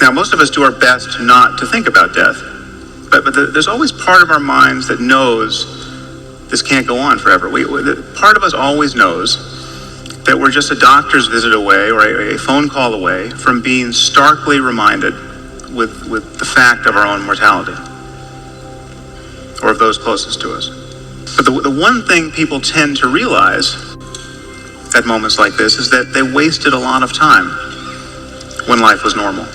Now, most of us do our best not to think about death, but there's always part of our minds that knows this can't go on forever. Part of us always knows that we're just a doctor's visit away or a phone call away from being starkly reminded with the fact of our own mortality or of those closest to us. But the one thing people tend to realize at moments like this is that they wasted a lot of time when life was normal.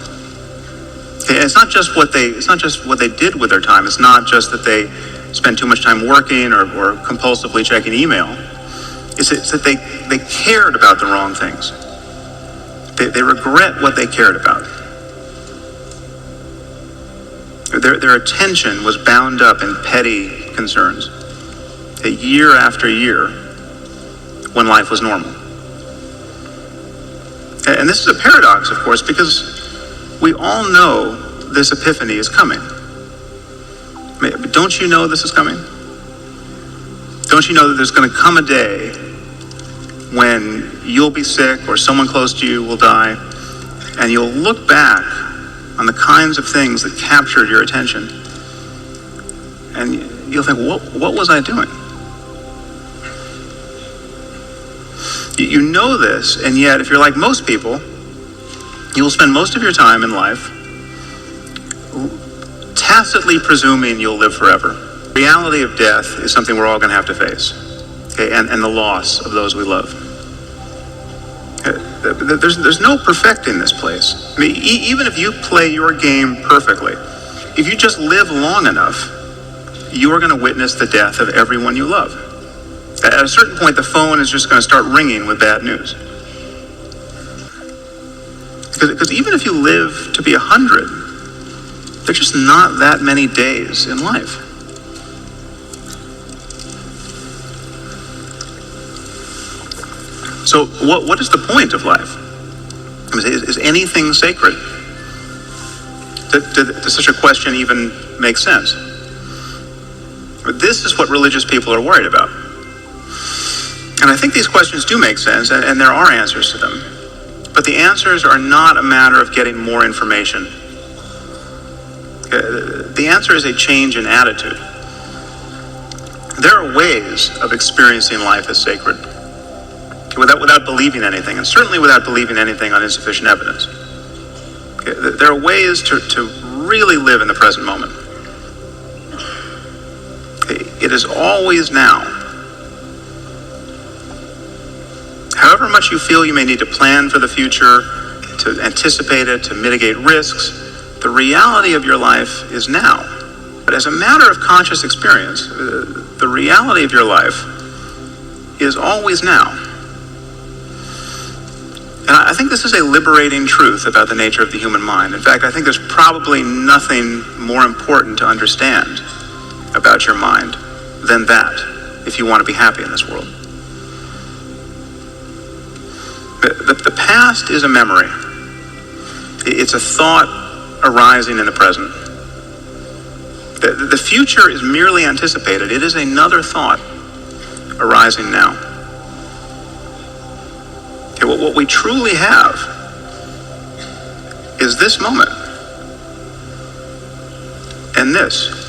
It's not just what they did with their time. It's not just that they spent too much time working or compulsively checking email. It's that they cared about the wrong things. They regret what they cared about. Their attention was bound up in petty concerns, year after year, when life was normal. And this is a paradox, of course, because we all know this epiphany is coming. Don't you know this is coming? Don't you know that there's going to come a day when you'll be sick or someone close to you will die, and you'll look back on the kinds of things that captured your attention, and you'll think, what was I doing? You know this, and yet if you're like most people, you will spend most of your time in life tacitly presuming you'll live forever. The reality of death is something we're all going to have to face, okay? And the loss of those we love. There's no perfecting this place. I mean, even if you play your game perfectly, if you just live long enough, you are going to witness the death of everyone you love. At a certain point, the phone is just going to start ringing with bad news. Because even if you live to be 100, there's just not that many days in life. So what is the point of life? I mean, is anything sacred? Does such a question even make sense? This is what religious people are worried about. And I think these questions do make sense, and there are answers to them. But the answers are not a matter of getting more information. The answer is a change in attitude. There are ways of experiencing life as sacred without believing anything, and certainly without believing anything on insufficient evidence. There are ways to really live in the present moment. It is always now. However much you feel you may need to plan for the future, to anticipate it, to mitigate risks, the reality of your life is now. But as a matter of conscious experience, the reality of your life is always now. And I think this is a liberating truth about the nature of the human mind. In fact, I think there's probably nothing more important to understand about your mind than that, if you want to be happy in this world. The past is a memory. It's a thought arising in the present. The future is merely anticipated. It is another thought arising now. Okay, what we truly have is this moment and this.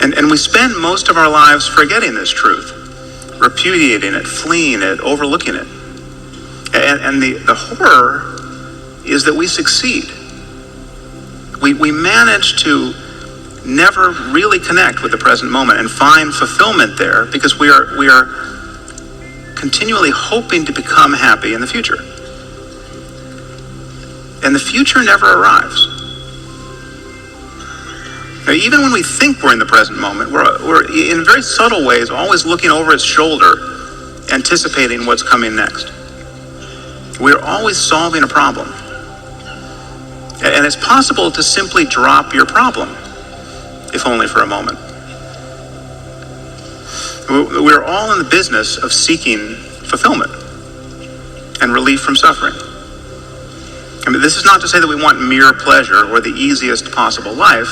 And we spend most of our lives forgetting this truth, repudiating it, fleeing it, overlooking it. And the horror is that we succeed. We manage to never really connect with the present moment and find fulfillment there because we are continually hoping to become happy in the future. And the future never arrives. Now, even when we think we're in the present moment, we're in very subtle ways always looking over its shoulder, anticipating what's coming next. We're always solving a problem. And it's possible to simply drop your problem, if only for a moment. We're all in the business of seeking fulfillment and relief from suffering. I mean, this is not to say that we want mere pleasure or the easiest possible life.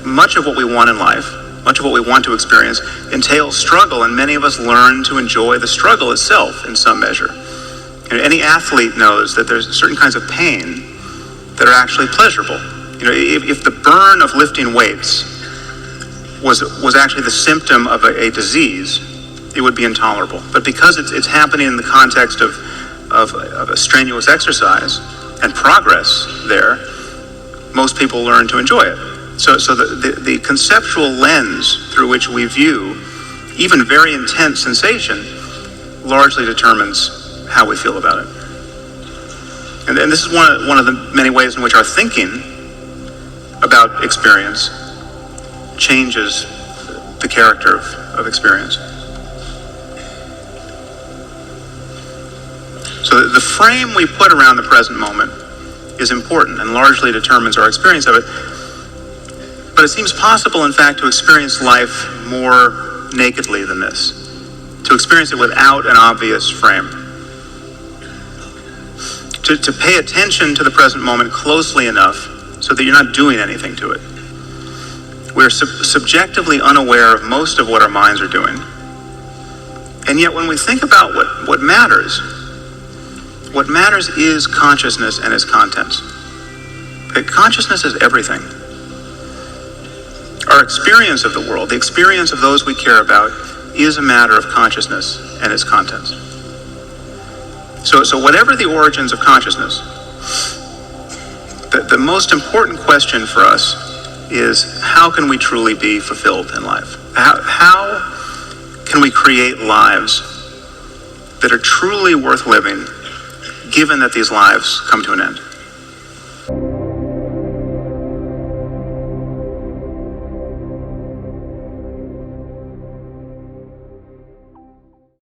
Much of what we want in life, much of what we want to experience, entails struggle, and many of us learn to enjoy the struggle itself in some measure. Any athlete knows that there's certain kinds of pain that are actually pleasurable. If the burn of lifting weights was actually the symptom of a disease, it would be intolerable. But because it's happening in the context of a strenuous exercise and progress there, most people learn to enjoy it. So the conceptual lens through which we view even very intense sensation largely determines how we feel about it. And this is one of the many ways in which our thinking about experience changes the character of experience. So the frame we put around the present moment is important and largely determines our experience of it. But it seems possible, in fact, to experience life more nakedly than this, to experience it without an obvious frame. To pay attention to the present moment closely enough so that you're not doing anything to it. We're subjectively unaware of most of what our minds are doing. And yet when we think about what matters is consciousness and its contents. Okay, consciousness is everything. Our experience of the world, the experience of those we care about, is a matter of consciousness and its contents. So whatever the origins of consciousness, the most important question for us is, how can we truly be fulfilled in life? How can we create lives that are truly worth living, given that these lives come to an end?